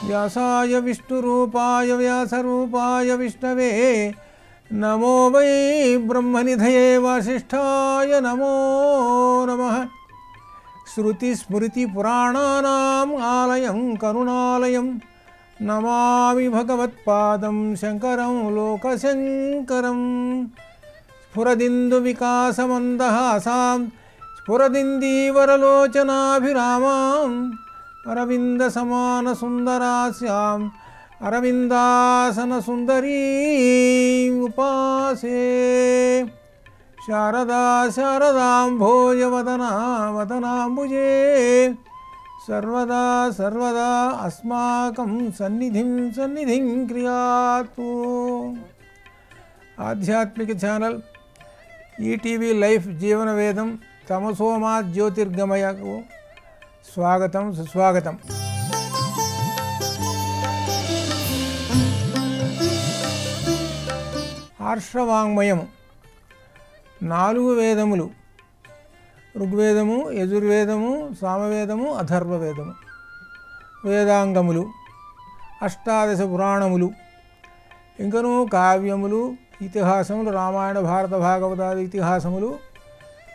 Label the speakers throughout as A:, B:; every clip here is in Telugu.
A: వ్యాసాయ విష్ణురూపాయ వ్యాసరూపాయ విష్ణవే నమో వై బ్రహ్మనిధయే వాసిష్ఠాయ నమో నమః. శృతిస్మృతిపురాణానాం ఆలయం కరుణాలయం నమామి భగవత్పాదం శంకరం లోకశంకరం. స్ఫురదిందువికాసమందహాసాం స్ఫురదిందీవరలోచనాభిరామాం అరవిందసమానసుందరాస్యాం అరవిందాసనసుందరీం ఉపాసే. శారదా శారదాంభోజవదనా వదనాంబుజే సర్వదా సర్వదా అస్మాకం సన్నిధిం క్రియాతు. ఆధ్యాత్మిక ఛానల్ ఈటీవీ లైఫ్ జీవన వేదం తమసోమా జ్యోతిర్గమయకు స్వాగతం సుస్వాగతం. ఆర్షవాంగ్మయం 4 వేదములు, ఋగ్వేదము, యజుర్వేదము, సామవేదము, అథర్వవేదము, వేదాంగములు, 18 పురాణములు, ఇంకనూ కావ్యములు, ఇతిహాసములు, రామాయణ భారత భాగవతాది ఇతిహాసములు,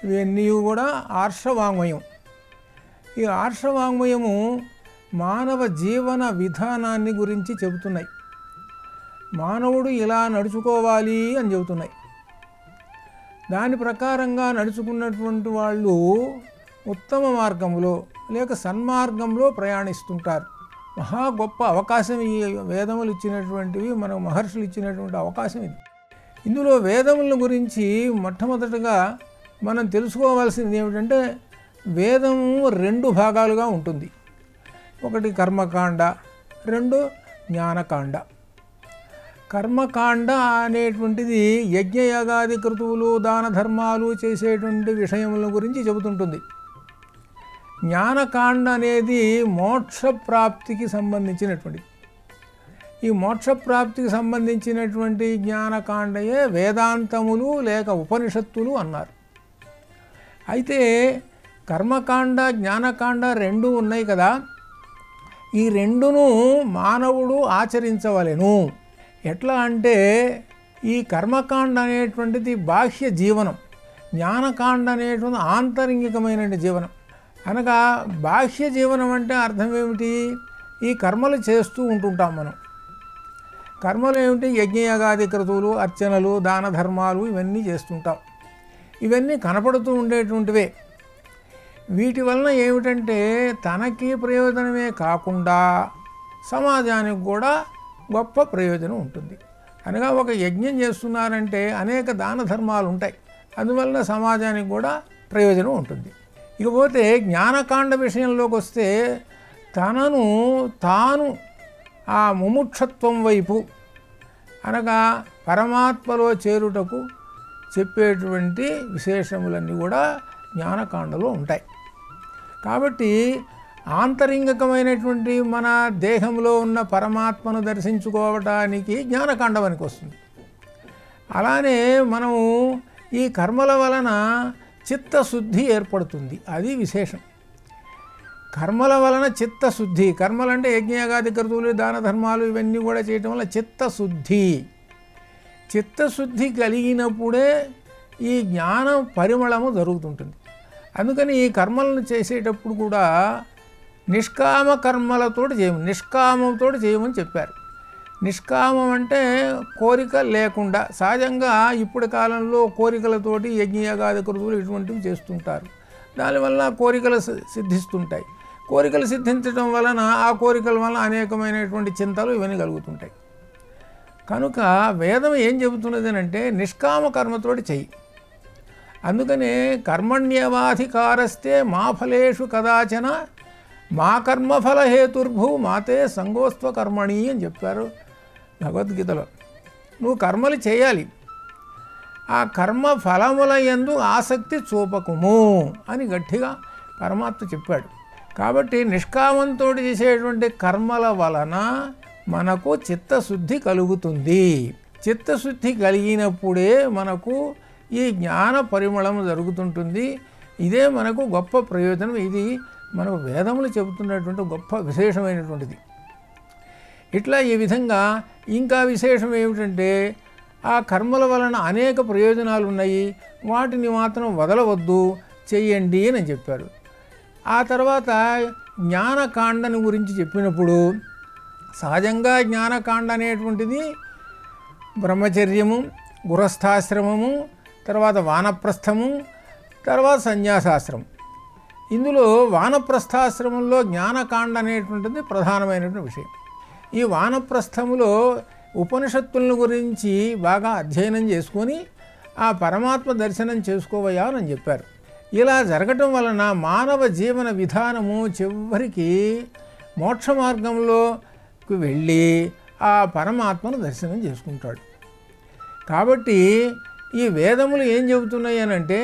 A: ఇవన్నీ కూడా ఆర్షవాంగ్మయం. ఈ ఆర్షవాంగ్మయము మానవ జీవన విధానాన్ని గురించి చెబుతున్నాయి. మానవుడు ఇలా నడుచుకోవాలి అని చెబుతున్నాయి. దాని ప్రకారంగా నడుచుకున్నటువంటి వాళ్ళు ఉత్తమ మార్గంలో లేక సన్మార్గంలో ప్రయాణిస్తుంటారు. మహా గొప్ప అవకాశం ఈ వేదములు ఇచ్చినటువంటివి, మనకు మహర్షులు ఇచ్చినటువంటి అవకాశం ఇది. ఇందులో వేదముల గురించి మొట్టమొదటగా మనం తెలుసుకోవాల్సింది ఏమిటంటే, వేదము 2 భాగాలుగా ఉంటుంది. ఒకటి కర్మకాండ, 2 జ్ఞానకాండ. కర్మకాండ అనేటువంటిది యజ్ఞయాగాది క్రతువులు దాన ధర్మాలు చేసేటువంటి విషయముల గురించి చెబుతుంటుంది. జ్ఞానకాండ అనేది మోక్షప్రాప్తికి సంబంధించినటువంటిది. ఈ మోక్షప్రాప్తికి సంబంధించినటువంటి జ్ఞానకాండయే వేదాంతములు లేక ఉపనిషత్తులు అన్నారు. అయితే కర్మకాండ జ్ఞానకాండ 2 ఉన్నాయి కదా, ఈ 2ను మానవుడు ఆచరించవలెను. ఎట్లా అంటే, ఈ కర్మకాండ అనేటువంటిది బాహ్య జీవనం, జ్ఞానకాండ అనేటువంటి ఆంతరంగికమైన జీవనం. అనగా బాహ్య జీవనం అంటే అర్థం ఏమిటి? ఈ కర్మలు చేస్తూ ఉంటుంటాం మనం. కర్మలు ఏమిటి? యజ్ఞయాగాది క్రతువులు, అర్చనలు, దాన ధర్మాలు ఇవన్నీ చేస్తుంటాం. ఇవన్నీ కనపడుతూ ఉండేటువంటివే. వీటి వలన ఏమిటంటే, తనకి ప్రయోజనమే కాకుండా సమాజానికి కూడా గొప్ప ప్రయోజనం ఉంటుంది. అనగా ఒక యజ్ఞం చేస్తున్నారంటే అనేక దాన ధర్మాలు ఉంటాయి, అందువలన సమాజానికి కూడా ప్రయోజనం ఉంటుంది. ఇకపోతే జ్ఞానకాండ విషయంలోకి వస్తే, తనను తాను ఆ ముముక్షత్వం వైపు అనగా పరమాత్మలో చేరుటకు చెప్పేటువంటి విశేషములన్నీ కూడా జ్ఞానకాండలో ఉంటాయి. కాబట్టి ఆంతరింగికమైనటువంటి మన దేహంలో ఉన్న పరమాత్మను దర్శించుకోవటానికి జ్ఞానకాండ పనికి వస్తుంది. అలానే మనము ఈ కర్మల వలన చిత్తశుద్ధి ఏర్పడుతుంది, అది విశేషం. కర్మల వలన చిత్తశుద్ధి, కర్మలంటే యజ్ఞయాగాది క్రతువులు దాన ధర్మాలు ఇవన్నీ కూడా చేయటం వల్ల చిత్తశుద్ధి కలిగినప్పుడే ఈ జ్ఞాన పరిమళము జరుగుతుంటుంది. అందుకని ఈ కర్మలను చేసేటప్పుడు కూడా నిష్కామ కర్మలతోటి చేయమని, నిష్కామంతో చేయమని చెప్పారు. నిష్కామం అంటే కోరిక లేకుండా. సహజంగా ఇప్పుడు కాలంలో కోరికలతోటి యజ్ఞయాగాది క్రతువులు ఇటువంటివి చేస్తుంటారు. దానివల్ల కోరికలు సిద్ధిస్తుంటాయి. కోరికలు సిద్ధించడం వలన ఆ కోరికల వలన అనేకమైనటువంటి చింతలు ఇవన్నీ కలుగుతుంటాయి. కనుక వేదం ఏం చెబుతున్నది అంటే, నిష్కామ కర్మతోటి చెయ్యి. అందుకనే కర్మణ్యవాధికారస్తే మా ఫలేషు కదాచన మా కర్మఫల హేతుర్భూ మాతే సంగోస్త్వ కర్మణి అని చెప్పారు భగవద్గీతలో. నువ్వు కర్మలు చేయాలి, ఆ కర్మ ఫలముల యందు ఆసక్తి చూపకుము అని గట్టిగా పరమాత్మ చెప్పాడు. కాబట్టి నిష్కామంతో చేసేటువంటి కర్మల వలన మనకు చిత్తశుద్ధి కలుగుతుంది. చిత్తశుద్ధి కలిగినప్పుడే మనకు ఈ జ్ఞాన పరిమళం జరుగుతుంటుంది. ఇదే మనకు గొప్ప ప్రయోజనం. ఇది మనకు వేదములు చెబుతున్నటువంటి గొప్ప విశేషమైనటువంటిది. ఇట్లా ఈ విధంగా ఇంకా విశేషం ఏమిటంటే ఆ కర్మల వలన అనేక ప్రయోజనాలు ఉన్నాయి, వాటిని మాత్రం వదలవద్దు, చెయ్యండి అని చెప్పారు. ఆ తర్వాత జ్ఞానకాండని గురించి చెప్పినప్పుడు సహజంగా జ్ఞానకాండ అనేటువంటిది బ్రహ్మచర్యము, గృహస్థాశ్రమము, తర్వాత వానప్రస్థము, తర్వాత సన్యాసాశ్రమం. ఇందులో వానప్రస్థాశ్రమంలో జ్ఞానకాండ అనేటువంటిది ప్రధానమైనటువంటి విషయం. ఈ వానప్రస్థములో ఉపనిషత్తులను గురించి బాగా అధ్యయనం చేసుకొని ఆ పరమాత్మ దర్శనం చేసుకోవయ్యా అని చెప్పారు. ఇలా జరగటం వలన మానవ జీవన విధానము చివరికి మోక్ష మార్గంలోకి వెళ్ళి ఆ పరమాత్మను దర్శనం చేసుకుంటాడు. కాబట్టి ఈ వేదములు ఏం చెబుతున్నాయి అనంటే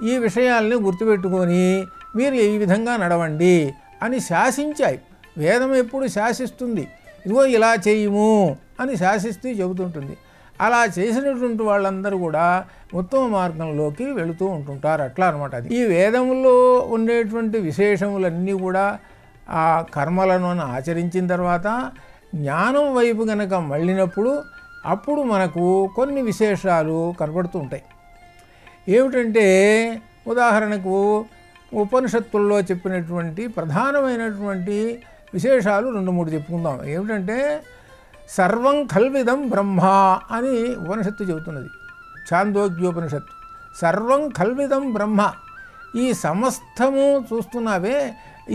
A: ఈ విషయాల్ని గుర్తుపెట్టుకొని మీరు ఈ విధంగా నడవండి అని శాసించాయి. వేదం ఎప్పుడు శాసిస్తుంది, ఇదిగో ఇలా చేయము అని శాసిస్తూ చెబుతుంటుంది. అలా చేసినటువంటి వాళ్ళందరూ కూడా ఉత్తమ మార్గంలోకి వెళుతూ ఉంటుంటారు. అట్లా అనమాట. అది ఈ వేదముల్లో ఉండేటువంటి విశేషములన్నీ కూడా ఆ కర్మలను ఆచరించిన తర్వాత జ్ఞానం వైపు గనక మళ్ళినప్పుడు అప్పుడు మనకు కొన్ని విశేషాలు కనబడుతూ ఉంటాయి. ఏమిటంటే ఉదాహరణకు ఉపనిషత్తుల్లో చెప్పినటువంటి ప్రధానమైనటువంటి విశేషాలు 2-3 చెప్పుకుందాం. ఏమిటంటే సర్వం కల్విదం బ్రహ్మ అని ఉపనిషత్తు చెబుతున్నది, ఛాందోగ్యోపనిషత్తు. సర్వం కల్విదం బ్రహ్మ, ఈ సమస్తము చూస్తున్నావే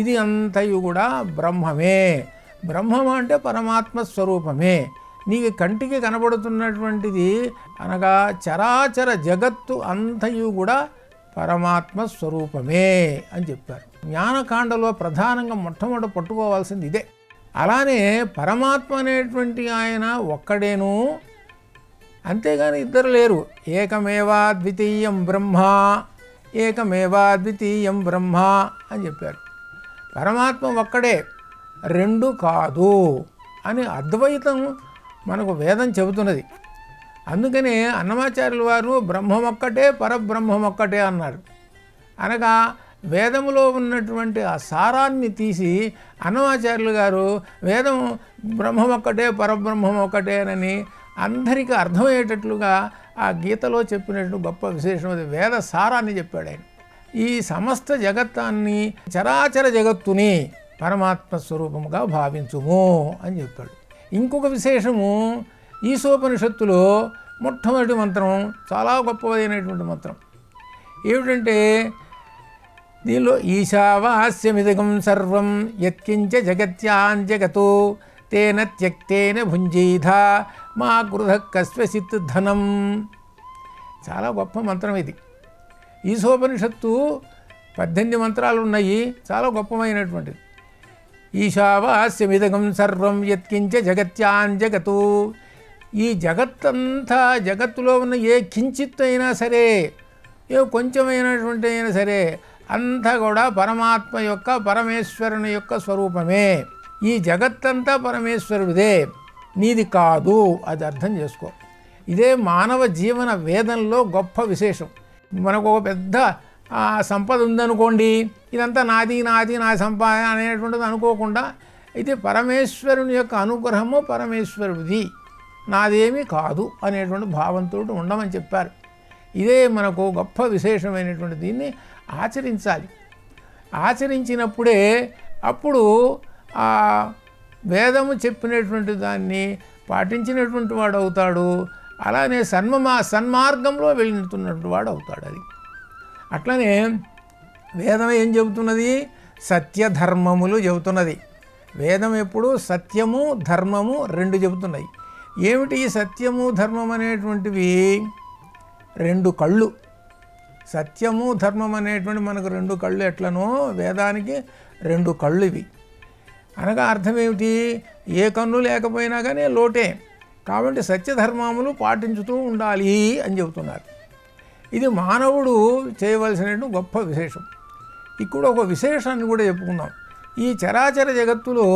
A: ఇది అంతయు కూడా బ్రహ్మమే. బ్రహ్మం అంటే పరమాత్మ స్వరూపమే. నీకు కంటికి కనబడుతున్నటువంటిది అనగా చరాచర జగత్తు అంతయు కూడా పరమాత్మ స్వరూపమే అని చెప్పారు. జ్ఞానకాండలో ప్రధానంగా మొట్టమొదట పట్టుకోవాల్సింది ఇదే. అలానే పరమాత్మ అనేటువంటి ఆయన ఒక్కడేను, అంతేగాని ఇద్దరు లేరు. ఏకమేవా ద్వితీయం బ్రహ్మ, ఏకమేవా ద్వితీయం బ్రహ్మ అని చెప్పారు. పరమాత్మ ఒక్కడే, రెండు కాదు అని అద్వైతం మనకు వేదం చెబుతున్నది. అందుకనే అన్నమాచార్యుల వారు బ్రహ్మం ఒక్కటే పరబ్రహ్మం ఒక్కటే అన్నారు. అనగా వేదములో ఉన్నటువంటి ఆ సారాన్ని తీసి అన్నమాచార్యులు గారు వేదం బ్రహ్మం ఒక్కటే పరబ్రహ్మం ఒక్కటేనని అందరికీ అర్థమయ్యేటట్లుగా ఆ గీతలో చెప్పినట్టు గొప్ప విశేషం అది. వేద సారాన్ని చెప్పాడు ఆయన. ఈ సమస్త జగత్తాన్ని చరాచర జగత్తుని పరమాత్మ స్వరూపముగా భావించుము అని చెప్పాడు. ఇంకొక విశేషము ఈశోపనిషత్తులో మొట్టమొదటి మంత్రం చాలా గొప్పదైనటువంటి మంత్రం. ఏమిటంటే దీనిలో ఈశావాస్యమిదగం సర్వం యత్కించ జగత్యాం జగతో తేన త్యక్తేన భుంజీధ మా గృహ కస్వసిత్ ధనం. చాలా గొప్ప మంత్రం ఇది. ఈశోపనిషత్తు 18 మంత్రాలు ఉన్నాయి, చాలా గొప్పమైనటువంటిది. ఈశావాస్యమిదగం సర్వం యత్కించ జగత్యాం జగతో, ఈ జగత్తంతా జగత్తులో ఉన్న ఏ కించిత్ అయినా సరే, ఏ కొంచెమైనటువంటి అయినా సరే అంతా కూడా పరమాత్మ యొక్క పరమేశ్వరుని యొక్క స్వరూపమే. ఈ జగత్తంతా పరమేశ్వరుడిదే, నీది కాదు. అది అర్థం చేసుకో. ఇదే మానవ జీవన వేదంలో గొప్ప విశేషం. మనకు ఒక పెద్ద సంపద ఉందనుకోండి, ఇదంతా నాది నాది నా సంపాదన అనేటువంటిది అనుకోకుండా ఇది పరమేశ్వరుని యొక్క అనుగ్రహము, పరమేశ్వరుడిది, నాదేమీ కాదు అనేటువంటి భావంతో ఉండమని చెప్పారు. ఇదే మనకు గొప్ప విశేషమైనటువంటి దీన్ని ఆచరించాలి. ఆచరించినప్పుడే అప్పుడు ఆ వేదము చెప్పినటువంటి దాన్ని పాటించినటువంటి వాడు అవుతాడు. అలానే సన్మార్గంలో వెళ్ళినటువంటి వాడు అవుతాడు. అది అట్లనే వేదం ఏం చెబుతున్నది? సత్యధర్మములు చెబుతున్నది. వేదం ఎప్పుడు సత్యము ధర్మము రెండు చెబుతున్నాయి. ఏమిటి ఈ సత్యము ధర్మం అనేటువంటివి? 2 కళ్ళు. సత్యము ధర్మం అనేటువంటి మనకు 2 కళ్ళు ఎట్లనో వేదానికి 2 కళ్ళు ఇవి. అనగా అర్థం ఏమిటి? ఏ కన్ను లేకపోయినా కానీ లోటే. కాబట్టి సత్యధర్మములు పాటించుతూ ఉండాలి అని చెబుతున్నారు. ఇది మానవుడు చేయవలసినటువంటి గొప్ప విశేషం. ఇక్కడ ఒక విశేషాన్ని కూడా చెప్పుకుందాం. ఈ చరాచర జగత్తులో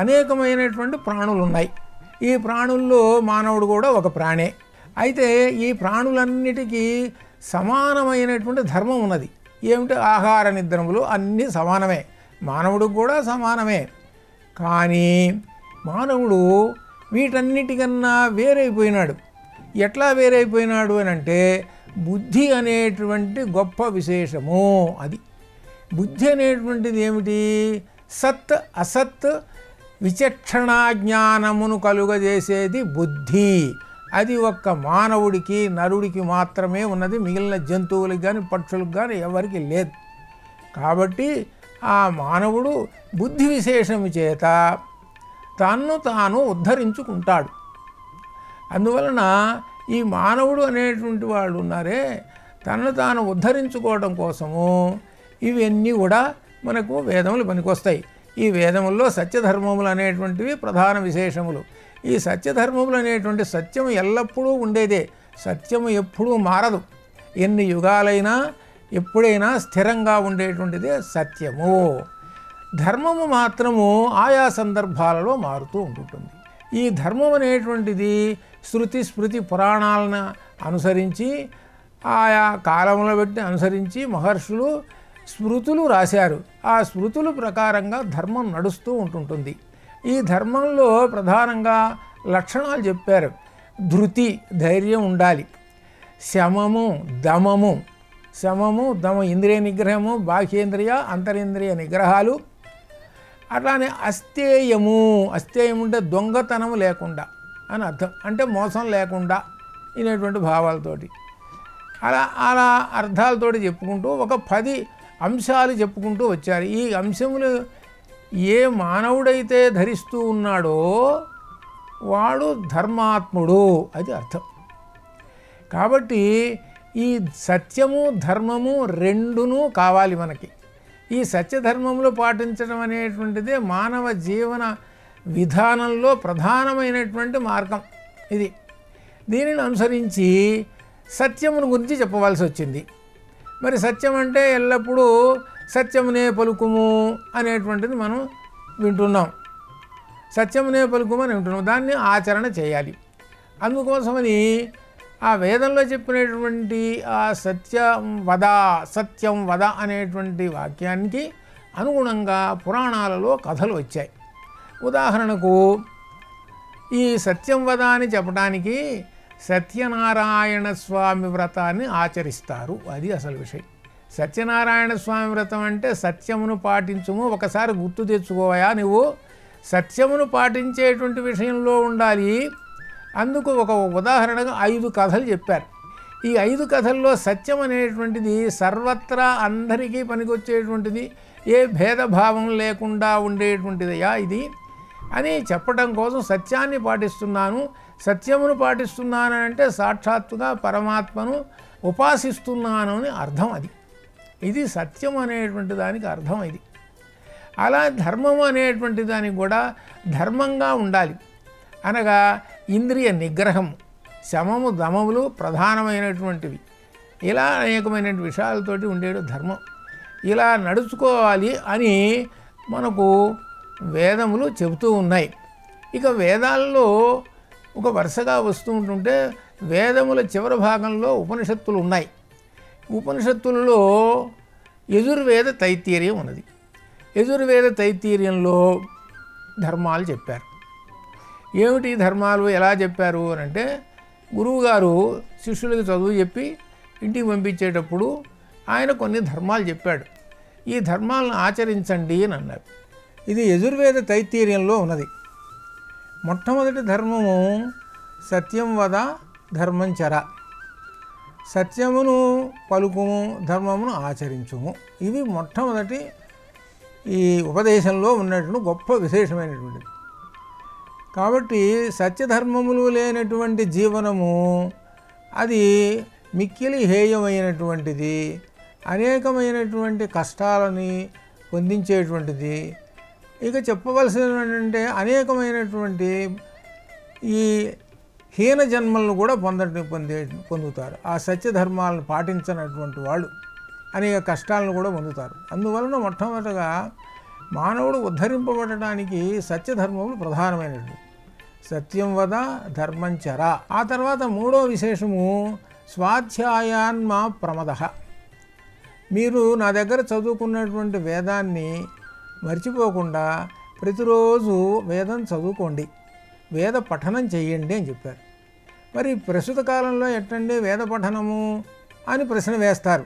A: అనేకమైనటువంటి ప్రాణులు ఉన్నాయి. ఈ ప్రాణుల్లో మానవుడు కూడా ఒక ప్రాణే. అయితే ఈ ప్రాణులన్నిటికీ సమానమైనటువంటి ధర్మం ఉన్నది. ఏమిటి? ఆహార నిద్రములు అన్నీ సమానమే, మానవుడికి కూడా సమానమే. కానీ మానవుడు వీటన్నిటికన్నా వేరైపోయినాడు. ఎట్లా వేరైపోయినాడు అని అంటే బుద్ధి అనేటువంటి గొప్ప విశేషము. అది బుద్ధి అనేటువంటిది ఏమిటి? సత్ అసత్ విచక్షణా జ్ఞానమును కలుగజేసేది బుద్ధి. అది ఒక్క మానవుడికి నరుడికి మాత్రమే ఉన్నది, మిగిలిన జంతువులకు కానీ పక్షులకు కానీ ఎవరికి లేదు. కాబట్టి ఆ మానవుడు బుద్ధి విశేషము చేత తన్ను తాను ఉద్ధరించుకుంటాడు. అందువలన ఈ మానవుడు అనేటువంటి వాళ్ళు ఉన్నారే, తనను తాను ఉద్ధరించుకోవడం కోసము ఇవన్నీ కూడా మనకు వేదములు పనికొస్తాయి. ఈ వేదముల్లో సత్యధర్మములు అనేటువంటివి ప్రధాన విశేషములు. ఈ సత్యధర్మములు అనేటువంటి సత్యము ఎల్లప్పుడూ ఉండేదే. సత్యము ఎప్పుడూ మారదు. ఎన్ని యుగాలైనా ఎప్పుడైనా స్థిరంగా ఉండేటువంటిదే సత్యము. ధర్మము మాత్రము ఆయా సందర్భాలలో మారుతూ ఉంటుంటుంది. ఈ ధర్మం అనేటువంటిది శృతి స్మృతి పురాణాలను అనుసరించి ఆయా కాలములను బట్టి అనుసరించి మహర్షులు స్మృతులు రాశారు. ఆ స్మృతుల ప్రకారంగా ధర్మం నడుస్తూ ఉంటుంటుంది. ఈ ధర్మంలో ప్రధానంగా లక్షణాలు చెప్పారు. ధృతి, ధైర్యం ఉండాలి. శమము, దమము. శమము, దమం ఇంద్రియ నిగ్రహము, బాహ్యేంద్రియ అంతరింద్రియ నిగ్రహాలు. అట్లానే అస్థేయము. అస్థేయం అంటే దొంగతనము లేకుండా అని అర్థం. అంటే మోసం లేకుండా అనేటువంటి భావాలతోటి అలా అలా అర్థాలతోటి చెప్పుకుంటూ ఒక 10 అంశాలు చెప్పుకుంటూ వచ్చారు. ఈ అంశములు ఏ మానవుడైతే ధరిస్తూ ఉన్నాడో వాడు ధర్మాత్ముడు, అది అర్థం. కాబట్టి ఈ సత్యము ధర్మము రెండును కావాలి మనకి. ఈ సత్యధర్మములు పాటించడం అనేటువంటిదే మానవ జీవన విధానంలో ప్రధానమైనటువంటి మార్గం ఇది. దీనిని అనుసరించి సత్యమును గురించి చెప్పవలసి వచ్చింది. మరి సత్యం అంటే ఎల్లప్పుడూ సత్యమునే పలుకుము అనేటువంటిది మనం వింటున్నాం. సత్యమునే పలుకుము అని వింటున్నాం. దాన్ని ఆచరణ చేయాలి. అందుకోసమని ఆ వేదంలో చెప్పినటువంటి ఆ సత్యం వద అనేటువంటి వాక్యానికి అనుగుణంగా పురాణాలలో కథలు వచ్చాయి. ఉదాహరణకు ఈ సత్యం వద అని చెప్పడానికి సత్యనారాయణ స్వామి వ్రతాన్ని ఆచరిస్తారు. అది అసలు విషయం. సత్యనారాయణ స్వామి వ్రతం అంటే సత్యమును పాటించుము. ఒకసారి గుర్తు తెచ్చుకోవయా, నువ్వు సత్యమును పాటించేటువంటి విషయంలో ఉండాలి. అందుకు ఒక ఉదాహరణగా 5 కథలు చెప్పారు. ఈ 5 కథల్లో సత్యం అనేటువంటిది సర్వత్రా అందరికీ పనికొచ్చేటువంటిది, ఏ భేదభావం లేకుండా ఉండేటువంటిదయా ఇది అని చెప్పడం కోసం సత్యాన్ని పాటిస్తున్నాను. సత్యమును పాటిస్తున్నాను అంటే సాక్షాత్తుగా పరమాత్మను ఉపాసిస్తున్నాను అని అర్థం. ఇది సత్యం అనేటువంటి దానికి అర్థం. ఇది అలా ధర్మము అనేటువంటి దానికి కూడా ధర్మంగా ఉండాలి. అనగా ఇంద్రియ నిగ్రహం, శమము దమములు ప్రధానమైనటువంటివి. ఇలా అనేకమైన విషయాలతోటి ఉండేది ధర్మం. ఇలా నడుచుకోవాలి అని మనకు వేదములు చెబుతూ ఉన్నాయి. ఇక వేదాల్లో ఒక వరుసగా వస్తూ ఉంటుంటే వేదముల చివరి భాగంలో ఉపనిషత్తులు ఉన్నాయి. ఉపనిషత్తులలో యజుర్వేద తైత్తీర్యం ఉన్నది. యజుర్వేద తైత్తీర్యంలో ధర్మాలు చెప్పారు. ఏమిటి ధర్మాలు, ఎలా చెప్పారు అని అంటే, గురువుగారు శిష్యులకి చదువు చెప్పి ఇంటికి పంపించేటప్పుడు ఆయన కొన్ని ధర్మాలు చెప్పాడు. ఈ ధర్మాలను ఆచరించండి అని అన్నారు. ఇది యజుర్వేద తైత్తీర్యంలో ఉన్నది. మొట్టమొదటి ధర్మము సత్యం వద ధర్మం చర. సత్యమును పలుకుము, ధర్మమును ఆచరించుము. ఇవి మొట్టమొదటి ఈ ఉపదేశంలో ఉన్నటువంటి గొప్ప విశేషమైనటువంటిది. కాబట్టి సత్యధర్మములు లేనటువంటి జీవనము అది మిక్కిలి హేయమైనటువంటిది, అనేకమైనటువంటి కష్టాలని పొందించేటువంటిది. ఇక చెప్పవలసినటువంటి అనేకమైనటువంటి ఈ హీన జన్మలను కూడా పొందుతారు. ఆ సత్యధర్మాలను పాటించినటువంటి వాళ్ళు అనేక కష్టాలను కూడా పొందుతారు. అందువలన మొట్టమొదటగా మానవుడు ఉద్ధరింపబడటానికి సత్యధర్మములు ప్రధానమైనవి. సత్యం వద ధర్మం చర. ఆ తర్వాత 3వ విశేషము స్వాధ్యాయాన్మా ప్రమద. మీరు నా దగ్గర చదువుకున్నటువంటి వేదాన్ని మర్చిపోకుండా ప్రతిరోజు వేదం చదువుకోండి, వేద పఠనం చెయ్యండి అని చెప్పారు. మరి ప్రస్తుత కాలంలో ఎట్టండి వేద పఠనము అని ప్రశ్న వేస్తారు.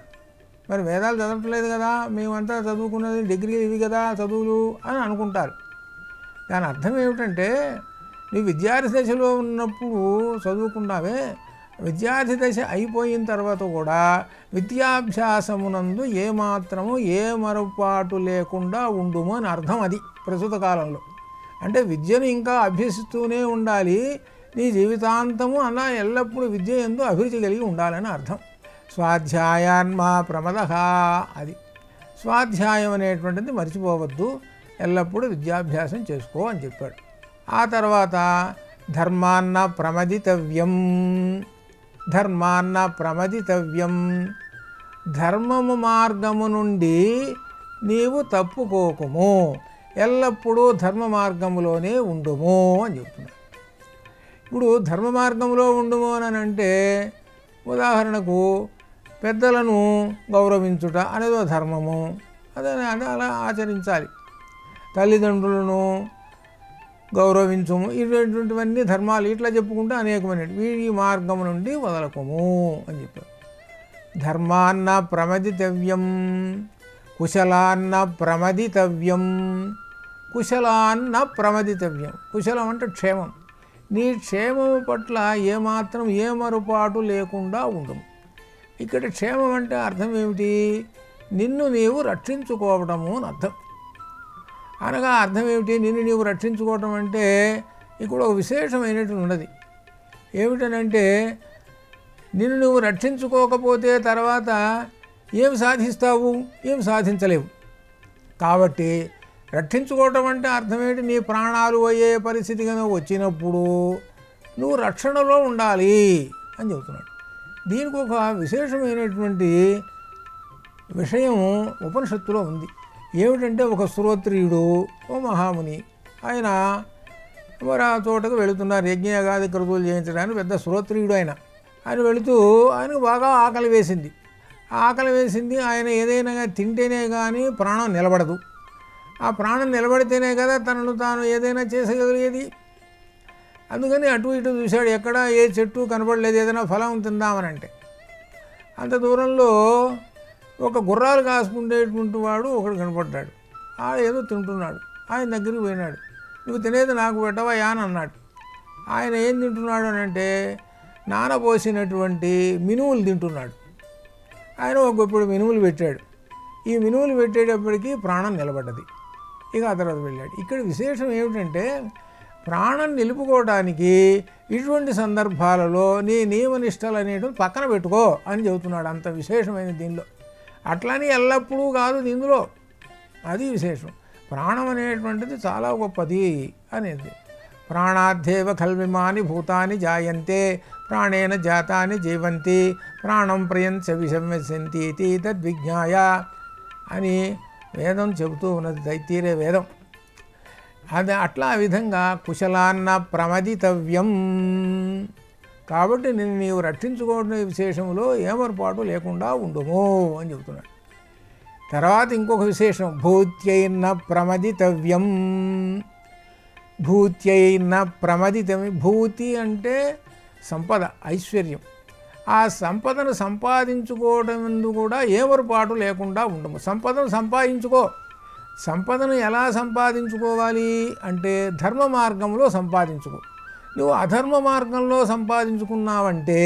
A: మరి వేదాలు చదవట్లేదు కదా, మేమంతా చదువుకున్నది డిగ్రీలు ఇవి కదా చదువులు అని అనుకుంటారు. దాని అర్థం ఏమిటంటే, నువ్వు విద్యార్థి దశలో ఉన్నప్పుడు చదువుకున్నావే, విద్యార్థి దశ అయిపోయిన తర్వాత కూడా విద్యాభ్యాసమునందు ఏమాత్రము ఏ మరపాటు లేకుండా ఉండుము అని అర్థం. అది ప్రస్తుత కాలంలో అంటే విద్యను ఇంకా అభ్యసిస్తూనే ఉండాలి, నీ జీవితాంతము అలా ఎల్లప్పుడూ విద్య యందు అభిరుచి కలిగి ఉండాలని అర్థం. స్వాధ్యాయాన్మా ప్రమదః, అది స్వాధ్యాయం అనేటువంటిది మర్చిపోవద్దు, ఎల్లప్పుడూ విద్యాభ్యాసం చేసుకో అని చెప్పాడు. ఆ తర్వాత ధర్మాన్న ప్రమదితవ్యం, ధర్మాన్న ప్రమదితవ్యం, ధర్మము మార్గము నుండి నీవు తప్పుకోకుము, ఎల్లప్పుడూ ధర్మ మార్గములోనే ఉండుము అని చెప్తున్నాడు. ఇప్పుడు ధర్మ మార్గంలో ఉండుము అని అంటే, ఉదాహరణకు పెద్దలను గౌరవించుట అనేదో ధర్మము, అదే అలా ఆచరించాలి. తల్లిదండ్రులను గౌరవించుము, ఇటువంటివన్నీ ధర్మాలు. ఇట్లా చెప్పుకుంటే అనేకమైన ఈ మార్గం నుండి వదలకము అని చెప్పారు. ధర్మాన్న ప్రమదితవ్యం, కుశలాన్న ప్రమదితవ్యం, కుశలాన్న ప్రమదితవ్యం. కుశలం అంటే క్షేమం, నీ క్షేమము పట్ల ఏమాత్రం ఏ మరుపాటు లేకుండా ఉండము. ఇక్కడ క్షేమం అంటే అర్థం ఏమిటి? నిన్ను నీవు రక్షించుకోవడము అని అర్థం. అనగా అర్థం ఏమిటి? నిన్ను నీవు రక్షించుకోవటం అంటే ఇక్కడ ఒక విశేషమైనటువంటి ఉన్నది. ఏమిటనంటే, నిన్ను నువ్వు రక్షించుకోకపోతే తర్వాత ఏం సాధిస్తావు? ఏం సాధించలేవు. కాబట్టి రక్షించుకోవటం అంటే అర్థం ఏంటి? నీ ప్రాణాలు అయ్యే పరిస్థితి కనుక వచ్చినప్పుడు నువ్వు రక్షణలో ఉండాలి అని చెబుతున్నాడు. దీనికి ఒక విశేషమైనటువంటి విషయం ఉపనిషత్తులో ఉంది. ఏమిటంటే, ఒక శ్రోత్రియుడు, ఓ మహాముని, ఆయన మరి ఆ తోటకు వెళుతున్నారు యజ్ఞయాగాది క్రతువులు చేయించడానికి. పెద్ద శ్రోత్రియుడు ఆయన వెళుతూ ఆయనకు బాగా ఆకలి వేసింది. ఆకలి వేసింది, ఆయన ఏదైనా తింటేనే కానీ ప్రాణం నిలబడదు. ఆ ప్రాణం నిలబడితేనే కదా తనను తాను ఏదైనా చేసగలిగేది. అందుకని అటు ఇటు చూశాడు, ఎక్కడ ఏ చెట్టు కనబడలేదు ఏదైనా ఫలం తిందామనంటే. అంత దూరంలో ఒక గుర్రాలు కాసుకుండేటువంటి వాడు ఒకడు కనపడ్డాడు. ఏదో తింటున్నాడు. ఆయన దగ్గరికి పోయినాడు. నువ్వు తినేది నాకు పెట్టవయ్యా అని అన్నాడు. ఆయన ఏం తింటున్నాడు అని అంటే, నానబోసినటువంటి మినుములు తింటున్నాడు. ఆయన ఒక గొప్పడు మినుములు పెట్టాడు. ఈ మినుములు పెట్టేటప్పటికీ ప్రాణం నిలబడ్డది. ఇక ఆ తర్వాత వెళ్ళాడు. ఇక్కడ విశేషం ఏమిటంటే, ప్రాణం నిలుపుకోవడానికి ఇటువంటి సందర్భాలలో నీ నియమనిష్టలు అనేటువంటి పక్కన పెట్టుకో అని చెబుతున్నాడు. అంత విశేషమైన దీనిలో. అట్లని ఎల్లప్పుడూ కాదు దీనిలో, అది విశేషం. ప్రాణం అనేటువంటిది చాలా గొప్పది అనేది. ప్రాణాద్ధేవ ఖల్విమాని భూతాని జాయంతే, ప్రాణేన జాతాని జీవంతి, ప్రాణం ప్రియంచ విసంవసంతి తద్విజ్ఞాయ అని వేదం చెబుతూ ఉన్నది, తైత్తీరే వేదం. అది అట్లా ఆ విధంగా కుశలాన్న ప్రమదితవ్యం. కాబట్టి నేను నీవు రక్షించుకోవడం విశేషంలో ఏమరపాటు లేకుండా ఉండుము అని చెబుతున్నాడు. తర్వాత ఇంకొక విశేషం, భూత్యైన ప్రమదితవ్యం. భూత్యైన ప్రమదితవ్యం. భూతి అంటే సంపద, ఐశ్వర్యం. ఆ సంపదను సంపాదించుకోవడం ముందు కూడా ఏమరపాటు లేకుండా ఉండము. సంపదను సంపాదించుకో. సంపదను ఎలా సంపాదించుకోవాలి అంటే, ధర్మ మార్గంలో సంపాదించుకో. నువ్వు అధర్మ మార్గంలో సంపాదించుకున్నావంటే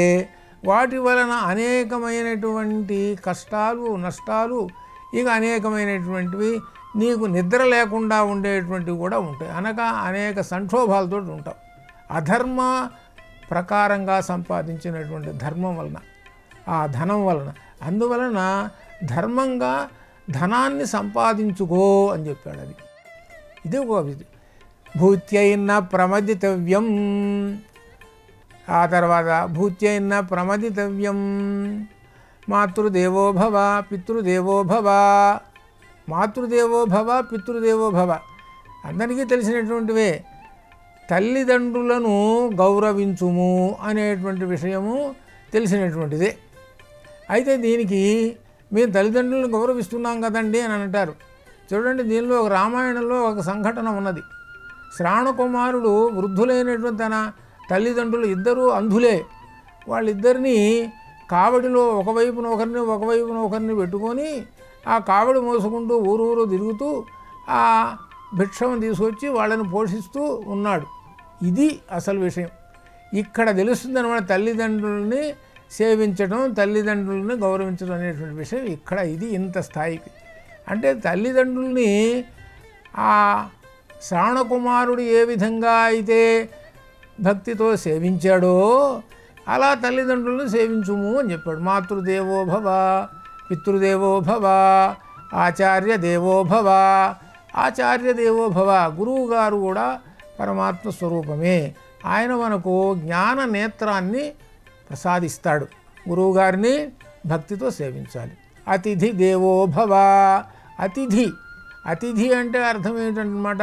A: వాటి వలన అనేకమైనటువంటి కష్టాలు, నష్టాలు, ఇక అనేకమైనటువంటివి, నీకు నిద్ర లేకుండా ఉండేటువంటివి కూడా ఉంటాయి. అనగా అనేక సంక్షోభాలతో ఉంటావు అధర్మ ప్రకారంగా సంపాదించినటువంటి ధర్మం వలన, ఆ ధనం వలన. అందువలన ధర్మంగా ధనాన్ని సంపాదించుకో అని చెప్పాడు. అది ఇదే ఒక విధి. భూత్యైన ప్రమదితవ్యం. ఆ తర్వాత భూత్యైన ప్రమదితవ్యం. మాతృదేవో భవ పితృదేవో భవ. మాతృదేవో భవ పితృదేవో భవ అందరికీ తెలిసినటువంటివే. తల్లిదండ్రులను గౌరవించుము అనేటువంటి విషయము తెలిసినటువంటిదే. అయితే దీనికి మేము తల్లిదండ్రులను గౌరవిస్తున్నాం కదండి అని అంటారు. చూడండి, దీనిలో ఒక రామాయణంలో ఒక సంఘటన ఉన్నది. శ్రావణకుమారుడు వృద్ధులైనటువంటి తన తల్లిదండ్రులు ఇద్దరూ అంధులే. వాళ్ళిద్దరినీ కావడిలో ఒకవైపున ఒకరిని పెట్టుకొని ఆ కావడి మోసుకుంటూ ఊరూరు తిరుగుతూ ఆ భిక్షను తీసుకొచ్చి వాళ్ళని పోషిస్తూ ఉన్నాడు. ఇది అసలు విషయం. ఇక్కడ తెలుస్తుంది అన్నమాట, తల్లిదండ్రుల్ని సేవించడం, తల్లిదండ్రులని గౌరవించడం అనేటువంటి విషయం ఇక్కడ ఇది ఇంత స్థాయికి. అంటే తల్లిదండ్రుల్ని ఆ శ్రావణకుమారుడు ఏ విధంగా అయితే భక్తితో సేవించాడో అలా తల్లిదండ్రులను సేవించుము అని చెప్పాడు. మాతృదేవో భవ, పితృదేవో భవ, ఆచార్య దేవో భవ. ఆచార్య దేవో భవ, గురువు గారు కూడా పరమాత్మ స్వరూపమే. ఆయన మనకు జ్ఞాన నేత్రాన్ని ప్రసాదిస్తాడు. గురువుగారిని భక్తితో సేవించాలి. అతిథి దేవో భవ. అతిథి అంటే అర్థం ఏంటన్నమాట,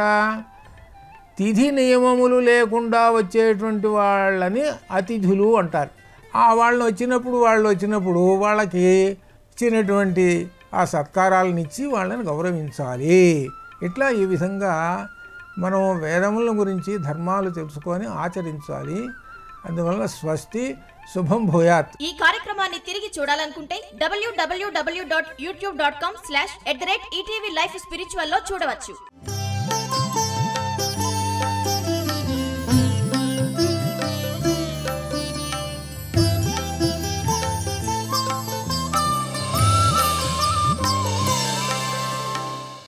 A: తిథి నియమములు లేకుండా వచ్చేటువంటి వాళ్ళని అతిథులు అంటారు. వాళ్ళు వచ్చినప్పుడు వాళ్ళకి ఇచ్చినటువంటి ఆ సత్కారాలను ఇచ్చి వాళ్ళని గౌరవించాలి. ఇట్లా ఈ విధంగా మనం వేదముల గురించి ధర్మాలు తెలుసుకొని ఆచరించాలి. అందువల్ల స్వస్తి, శుభం భూయాత్.
B: ఈ కార్యక్రమాన్ని తిరిగి చూడాలనుకుంటే www.youtube.com/ETV Life Spiritual లో చూడవచ్చు.